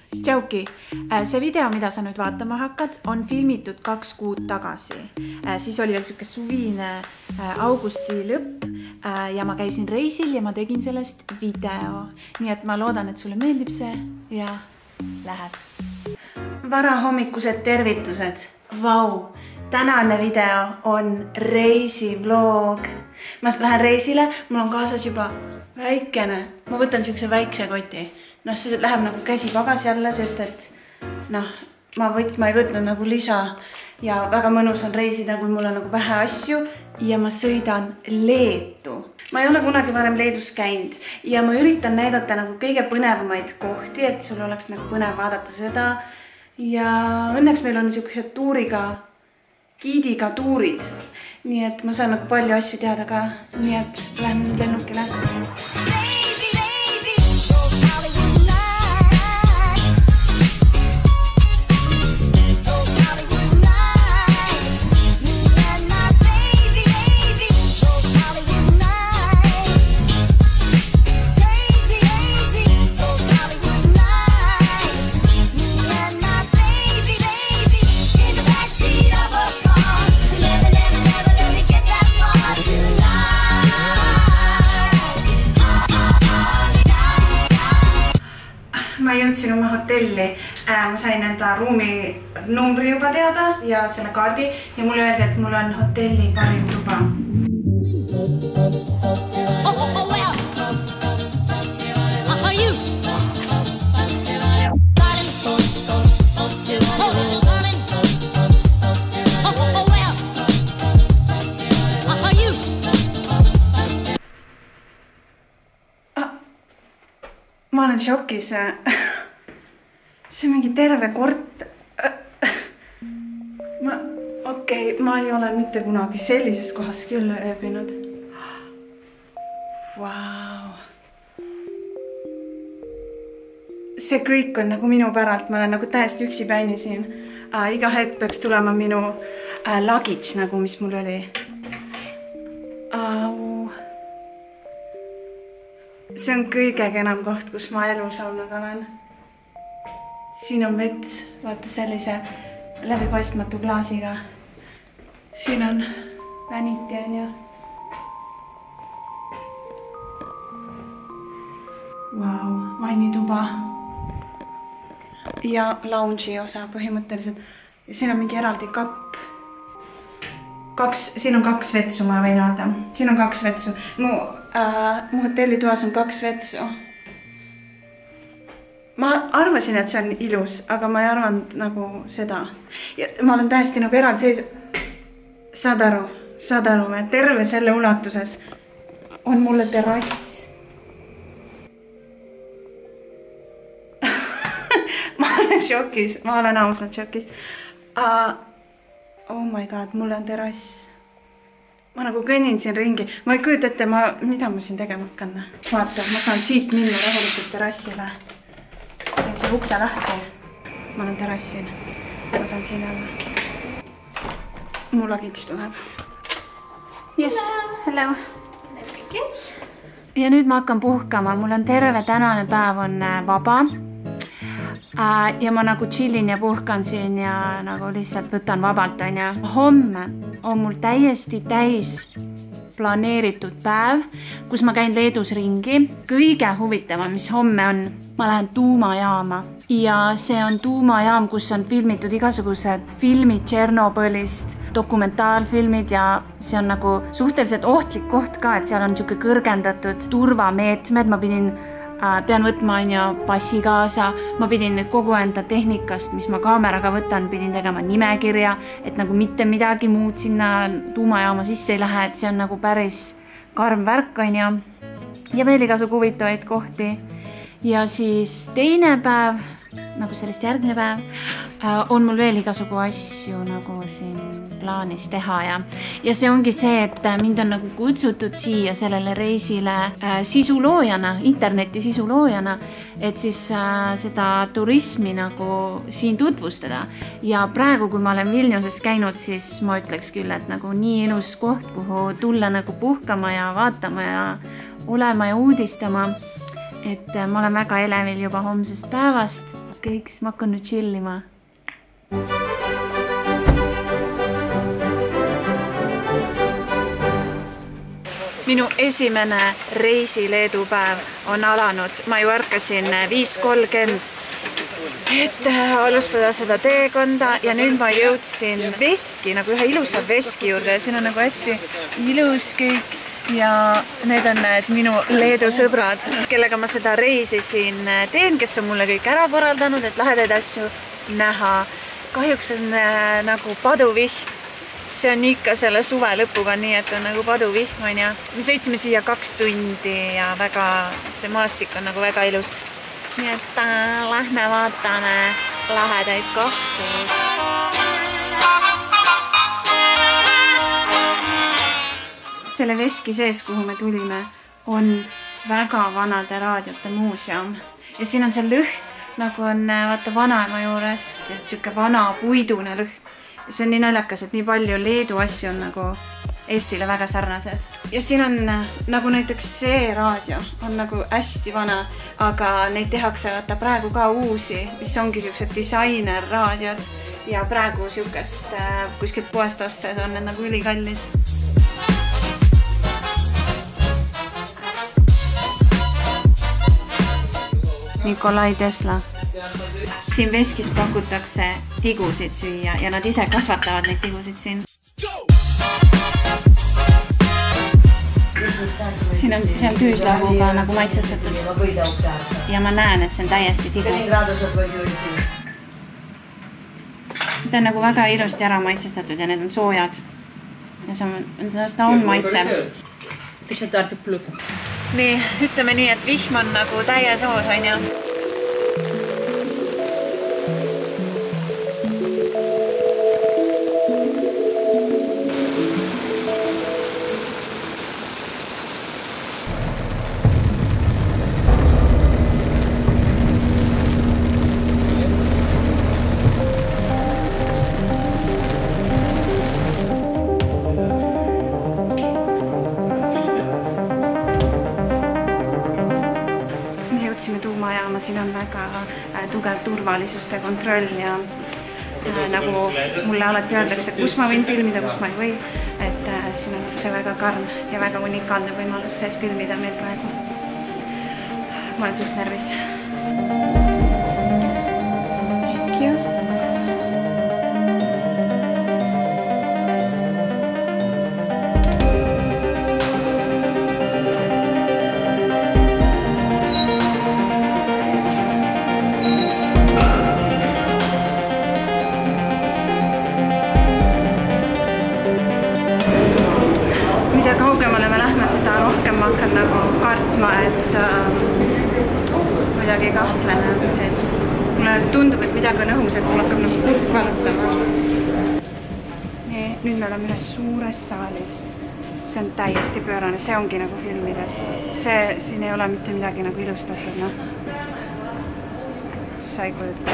Tšauki, see video, mida sa nüüd vaatama hakkad, on filmitud 2 kuud tagasi. Siis oli veel siuke suvine augusti lõpp ja ma käisin reisil ja ma tegin sellest video. Nii et ma loodan, et sulle meeldib see ja läheb. Varahommikused tervitused. Vau, tänane video on reisivlog. Ma lähen reisile, mul on kaasas juba väikene. Ma võtan siukse väikse koti. See läheb nagu käsi pagasi alla, sest et ma ei võtnud nagu lisa ja väga mõnus on reisida, kui mul on nagu vähe asju ja ma sõidan Leetu. Ma ei ole kunagi varem Leedus käinud ja ma üritan näidata nagu kõige põnevamaid kohti, et sul oleks nagu põnev vaadata seda ja õnneks meil on niisugused giidiga tuurid, nii et ma saan nagu palju asju teada ka, nii et lähen lennukile. Ma jõudsin oma hotelli, ma sain enda ruumi numbri juba teada ja selle kaardi ja mulle öeldi, et mul on hotelli parim tuba. Ma olen šokis. See on mingi terve kort. Ma ei ole mitte kunagi sellises kohas küll ööbinud. Vau. See kõik on nagu minu päralt. Ma olen nagu täiesti üksipäini siin. Iga hetk peaks tulema minu luggage, nagu mis mul oli. See on kõige kenam koht, kus ma elus olnud olen. Siin on vets, vaata sellise läbipaistmatu klaasiga. Siin on väniti on ju. Vau, vannituba. Ja lounge'i osa põhimõtteliselt. Ja siin on mingi eraldi kapp. Siin on 2 vetsu, ma võin vaata. Siin on 2 vetsu. Mu hotellitoas on 2 vetsu. Ma arvasin, et see on ilus, aga ma ei arvanud nagu seda. Ja ma olen täiesti nagu eraldi seisu. Saad aru, terve selle ulatuses on mulle terrass. Ma olen šokis, ma olen ausalt šokis. Oh my god, mulle on terrass. Ma nagu kõnnin siin ringi. Ma ei kujuta ette, mida ma siin tegema hakkan. Vaata, ma saan siit minna rahulikult terrassile. Teen see ukse lahti. Ma olen terrassil. Ma saan siin olla. Mu luggage tuleb. Yes, hello. Ja nüüd ma hakkan puhkama. Mul on terve tänane päev on vaba. Ja ma nagu chillin ja puhkan siin ja nagu lihtsalt võtan vabalt on ja. Homme on mul täiesti täis planeeritud päev, kus ma käin Leedus ringi. Kõige huvitavam, mis homme on, ma lähen tuumajaama. Ja see on tuumajaam, kus on filmitud igasugused filmid Tšernobõlist, dokumentaalfilmid ja see on nagu suhteliselt ohtlik koht ka, et seal on niisugune kõrgendatud turvameetmed. Pean võtma passi kaasa, ma pidin kogu enda tehnikast, mis ma kaameraga võtan, pidin tegema nimekirja, et nagu mitte midagi muud sinna tuumajaama sisse ei lähe, et see on nagu päris karm värk on ja veel igasugu huvitavaid kohti. Ja siis teine päev, nagu sellest järgmine päev, on mul veel igasugu asju nagu siin plaanis teha ja see ongi see, et mind on nagu kutsutud siia sellele reisile sisuloojana, interneti sisuloojana, et siis seda turismi nagu siin tutvustada. Ja praegu, kui ma olen Vilniuses käinud, siis ma ütleks küll, et nagu nii ilus koht, kuhu tulla nagu puhkama ja vaatama ja olema ja uudistama. et ma olen väga elevil juba homsest päevast. Kõik, siis ma hakkan nüüd chillima. Minu esimene reisi Leedu päev on alanud. Ma ju ärkasin 5:30, et alustada seda teekonda ja nüüd ma jõudsin veski, nagu ühe ilusa veski juurde ja siin on nagu hästi ilus kõik ja need on minu Leedu sõbrad, kellega ma seda reisi siin teen, kes on mulle kõik ära korraldanud, et lahedaid asju näha. Kahjuks on nagu paduvihm. See on ikka selle suve lõpuga nii, et on nagu paduvihm on ja me sõitsime siia 2 tundi ja väga, see maastik on nagu väga ilus. Nii et lähme vaatame lahedaid kohti. Selle veski sees, kuhu me tulime, on väga vanade raadiote muuseum. Ja siin on see lõhn, nagu on vaata vanaema juures, siuke vana puidune lõhn. See on nii naljakas, et nii palju Leedu asju on nagu Eestile väga sarnased. Ja siin on nagu näiteks see raadio on nagu hästi vana, aga neid tehakse vaata praegu ka uusi, mis ongi siuksed disainerraadiod ja praegu siukest kuskilt poest ostes on need nagu ülikallid. Nikolai Tesla. Siin veskis pakutakse tigusid süüa ja nad ise kasvatavad neid tigusid siin. Siin on, see on küüslauguga nagu maitsestatud ja ma näen, et see on täiesti tigu. Need on nagu väga ilusti ära maitsestatud ja need on soojad. Ja see on maitsev. Nii, ütleme nii, et vihm on nagu täies hoos, on ja. Siin on väga tugev turvalisuste kontroll ja nagu mulle alati öeldakse, kus ma võin filmida, kus ma ei või. Et siin on see väga karm ja väga unikaalne võimalus sees filmida meil praegu. Ma olen suht närvis. Thank you. Rohkem ma hakkan nagu kartma, et kuidagi kahtlane on siin. Mulle tundub, et midagi on õhus, et mul hakkab nagu kurk valutama. Nüüd me oleme ühes suures saalis. See on täiesti pöörane, see ongi nagu filmides. Siin ei ole mitte midagi nagu ilustatud, noh. Sai kujutada.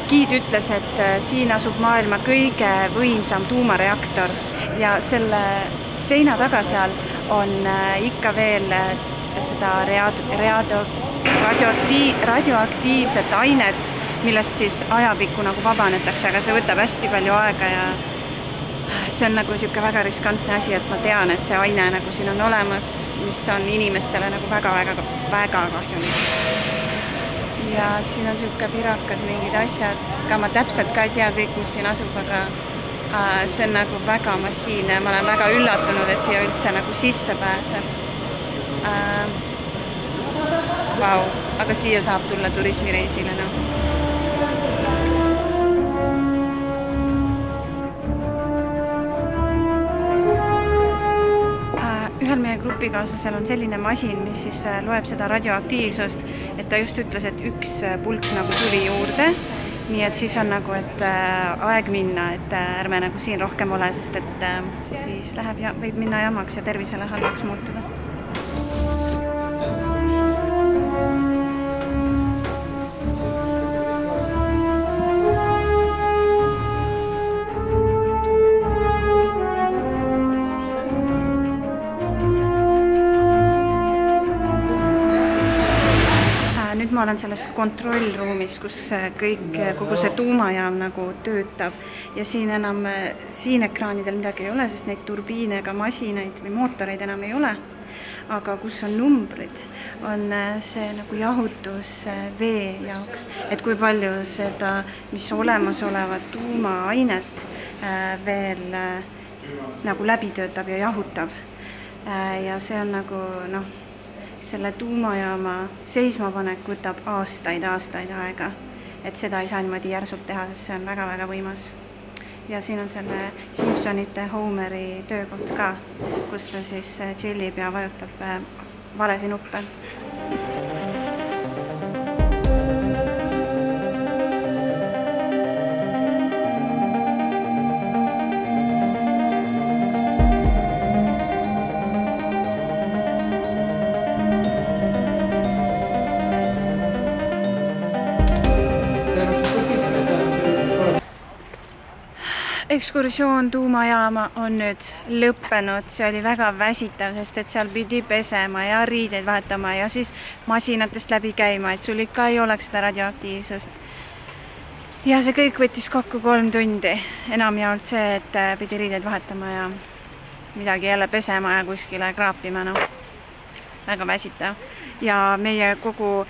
Giid ütles, et siin asub maailma kõige võimsam tuumareaktor ja selle seina taga seal on ikka veel seda radioaktiivset ainet, millest siis ajapikku nagu vabanetakse, aga see võtab hästi palju aega ja see on nagu siuke väga riskantne asi, et ma tean, et see aine nagu siin on olemas, mis on inimestele nagu väga kahjulik. Ja siin on siuke pirakad, mingid asjad, ka ma täpselt ka ei tea kõik, mis siin asub, aga see on nagu väga massiivne ja ma olen väga üllatunud, et siia üldse nagu sisse pääseb. Vau, aga siia saab tulla turismireisile, noh. Ühel meie grupikaaslasel on selline masin, mis siis loeb seda radioaktiivsust, et ta just ütles, et üks pulk nagu tuli juurde, nii et siis on nagu, et aeg minna, et ärme nagu siin rohkem ole, sest et siis võib minna jamaks ja tervisele halvaks muutuda. nüüd ma olen selles kontrollruumis, kus kogu see tuumajaam nagu töötab ja siin enam siin ekraanidel midagi ei ole, sest neid turbiine ega masinaid või mootoreid enam ei ole. Aga kus on numbrid, on see nagu jahutus vee jaoks, et kui palju seda, mis olemasolevat tuumaainet veel nagu läbi töötab ja jahutab. Ja see on nagu, selle tuumajaama seismapanek võtab aastaid aega, et seda ei saa niimoodi järsult teha, sest see on väga-väga võimas. Ja siin on selle Simpsonite Homeri töökoht ka, kus ta siis chillib ja vajutab valesi nuppe. Ekskursioon tuumajaama on nüüd lõppenud, see oli väga väsitav, sest et seal pidi pesema ja riideid vahetama ja siis masinatest läbi käima, et sul ikka ei oleks seda radioaktiivsust. Ja see kõik võttis kokku 3 tundi, enam ei olnud see, et pidi riideid vahetama ja midagi jälle pesema ja kuskile kraapima, väga väsitav. Ja meie kogu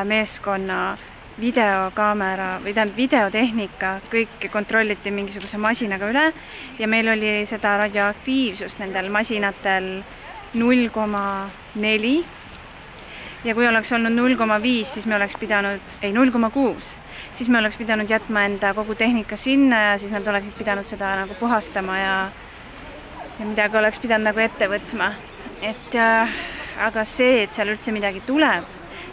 meeskonna videokaamera või videotehnika, kõik kontrolliti mingisuguse masinaga üle ja meil oli seda radioaktiivsust nendel masinatel 0,4 ja kui oleks olnud 0,5, siis me oleks pidanud, 0,6, siis me oleks pidanud jätma enda kogu tehnika sinna ja siis nad oleksid pidanud seda nagu puhastama ja midagi oleks pidanud nagu ette võtma. Aga see, et seal üldse midagi tuleb,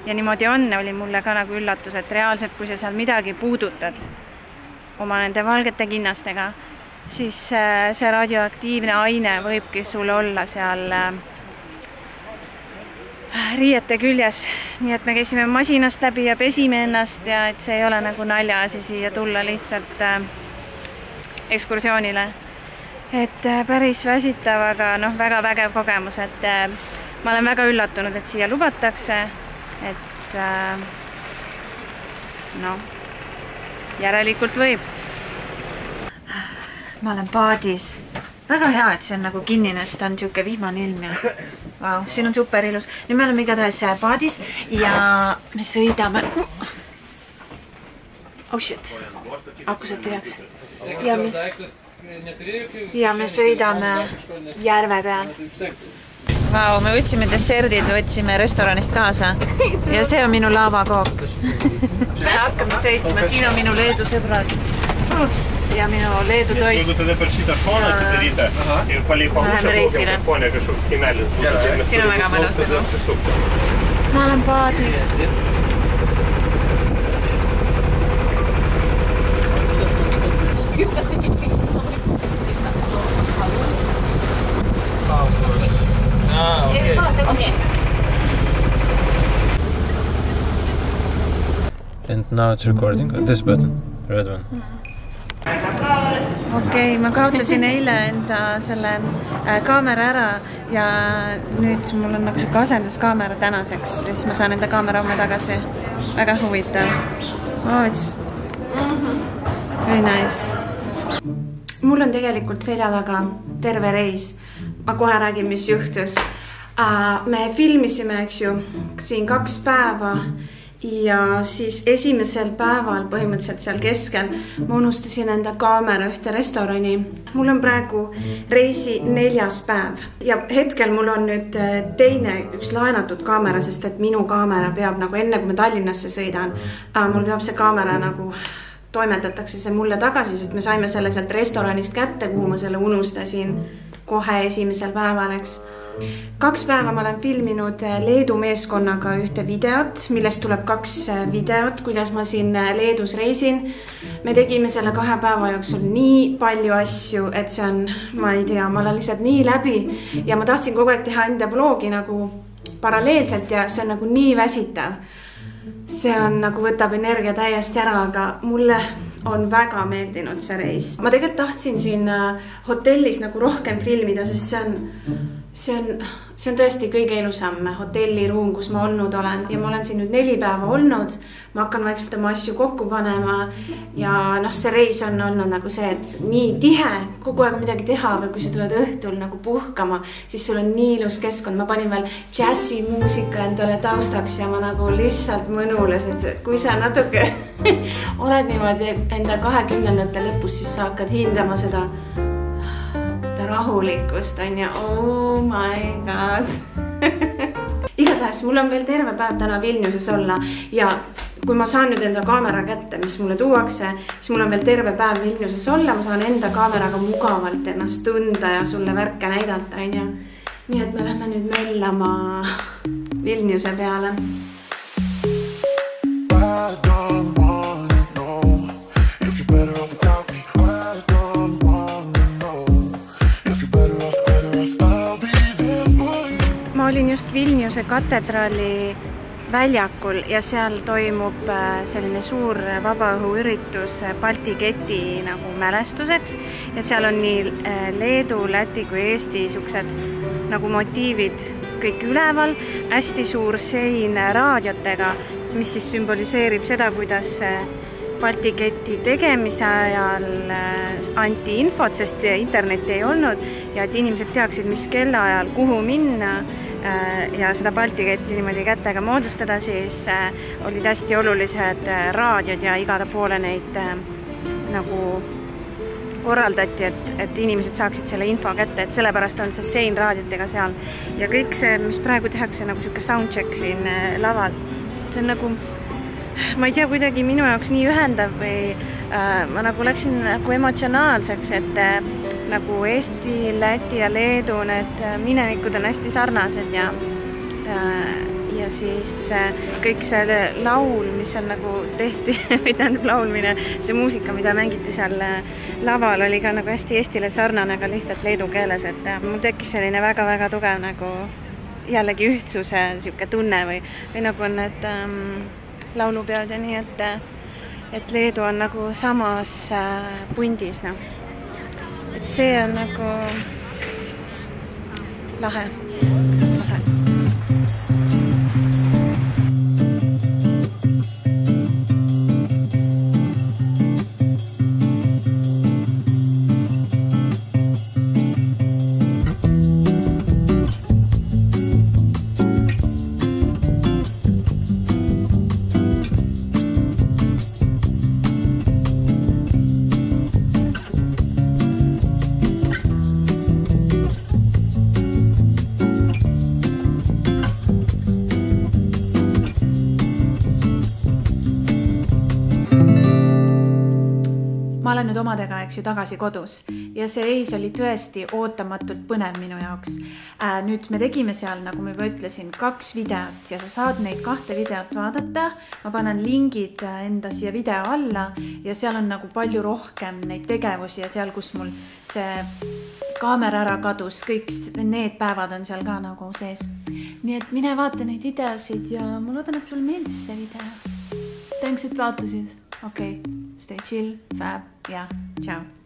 ja niimoodi oli mulle ka nagu üllatus, et reaalselt, kui sa seal midagi puudutad oma nende valgete kinnastega, siis see radioaktiivne aine võibki sul olla seal riiete küljes. Nii et me käisime masinast läbi ja pesime ennast ja et see ei ole nagu naljaasi siia tulla lihtsalt ekskursioonile. Et päris väsitav, aga väga vägev kogemus, et ma olen väga üllatunud, et siia lubatakse. Et järelikult võib. Ma olen paadis. Väga hea, et see on nagu kinnine, sest on siuke vihmane ilm ja vau, siin on super ilus. Nüüd me oleme igatahes paadis ja me sõidame. Oh shit, akused tühjaks. Ja me sõidame järve peal. Vau, me võtsime desserdid, võtsime restoranist kaasa ja see on minu laavakook. Me hakkame sõitma, siin on minu Leedu sõbrad ja minu Leedu toit. Läheme reisile. Siin on väga mõnus nagu. Ma olen paadis. And now it's recording. This button, red one. Okei, ma kaotasin eile enda selle kaamera ära ja nüüd mul on nagu asenduskaamera tänaseks, siis ma saan enda kaamera homme tagasi. Väga huvitav. Oh, it's very nice. Mul on tegelikult selja taga terve reis. Ma kohe räägin, mis juhtus. Me filmisime, eks ju, siin 2 päeva ja siis esimesel päeval põhimõtteliselt seal keskel ma unustasin enda kaamera ühte restorani. Mul on praegu reisi 4. päev ja hetkel mul on nüüd teine üks laenatud kaamera, sest et minu kaamera peab nagu enne, kui ma Tallinnasse sõidan, mul peab see kaamera nagu toimetatakse see mulle tagasi, sest me saime selle sealt restoranist kätte, kuhu ma selle unustasin kohe esimesel päeval, eks. 2 päeva ma olen filminud Leedu meeskonnaga ühte videot, millest tuleb 2 videot, kuidas ma siin Leedus reisin. Me tegime selle 2 päeva jooksul nii palju asju, et see on, ma ei tea, ma olen lihtsalt nii läbi ja ma tahtsin kogu aeg teha enda vlogi nagu paralleelselt ja see on nagu nii väsitav. See on nagu võtab energia täiesti ära, aga mulle on väga meeldinud see reis. Ma tegelikult tahtsin siin hotellis nagu rohkem filmida, sest see on see on tõesti kõige ilusam hotelliruum, kus ma olnud olen ja ma olen siin nüüd 4 päeva olnud. Ma hakkan vaikselt oma asju kokku panema ja see reis on olnud nagu see, et nii tihe, kogu aeg midagi teha, aga kui sa tuled õhtul nagu puhkama, siis sul on nii ilus keskkond. Ma panin veel džässimuusika endale taustaks ja ma nagu lihtsalt mõnules, et kui sa natuke oled niimoodi enda 20. lõpus, siis sa hakkad hindama seda rahulikkust on ja oh my god. Igatahes mul on veel terve päev täna Vilniuses olla ja kui ma saan nüüd enda kaamera kätte, mis mulle tuuakse, siis mul on veel terve päev Vilniuses olla. Ma saan enda kaameraga mugavalt ennast tunda ja sulle värke näidata, on ju. Nii et me lähme nüüd möllama Vilniuse peale. Ma olin just Vilniuse katedraali väljakul ja seal toimub selline suur vabaõhuüritus Balti keti nagu mälestuseks ja seal on nii Leedu, Läti kui Eesti siuksed nagu motiivid kõik üleval, hästi suur sein raadiotega, mis siis sümboliseerib seda, kuidas Balti keti tegemise ajal anti infot, sest internetti ei olnud ja et inimesed teaksid, mis kellaajal, kuhu minna ja seda Balti ketti niimoodi kätega moodustada, siis olid hästi olulised raadiod ja igale poole neid nagu korraldati, et inimesed saaksid selle info kätte, et sellepärast on see sein raadiotega seal. Ja kõik see, mis praegu tehakse nagu siuke soundcheck siin laval, see on nagu, ma ei tea, kuidagi minu jaoks nii ühendav või ma nagu läksin nagu emotsionaalseks, et nagu Eesti, Läti ja Leedu need minevikud on hästi sarnased ja siis kõik see laul, mis on nagu tehti, või tähendab laulmine, see muusika, mida mängiti seal laval, oli ka nagu hästi Eestile sarnane, aga lihtsalt leedu keeles, et mul tekkis selline väga-väga tugev nagu jällegi ühtsuse siuke tunne või nagu on need laulupeod ja nii, et Leedu on nagu samas pundis, noh. Et see on nagu lahe. Ma olen nüüd omadega, eks ju, tagasi kodus ja see reis oli tõesti ootamatult põnev minu jaoks. Nüüd me tegime seal, nagu ma juba ütlesin, 2 videot ja sa saad neid 2 videot vaadata. Ma panen lingid enda siia video alla ja seal on nagu palju rohkem neid tegevusi ja seal, kus mul see kaamera ära kadus, kõik need päevad on seal ka nagu sees. Nii et mine vaata neid videosid ja ma loodan, et sul meeldis see video. Thanks, et vaatasid. Okay, stay chill, fab, ja, ciao.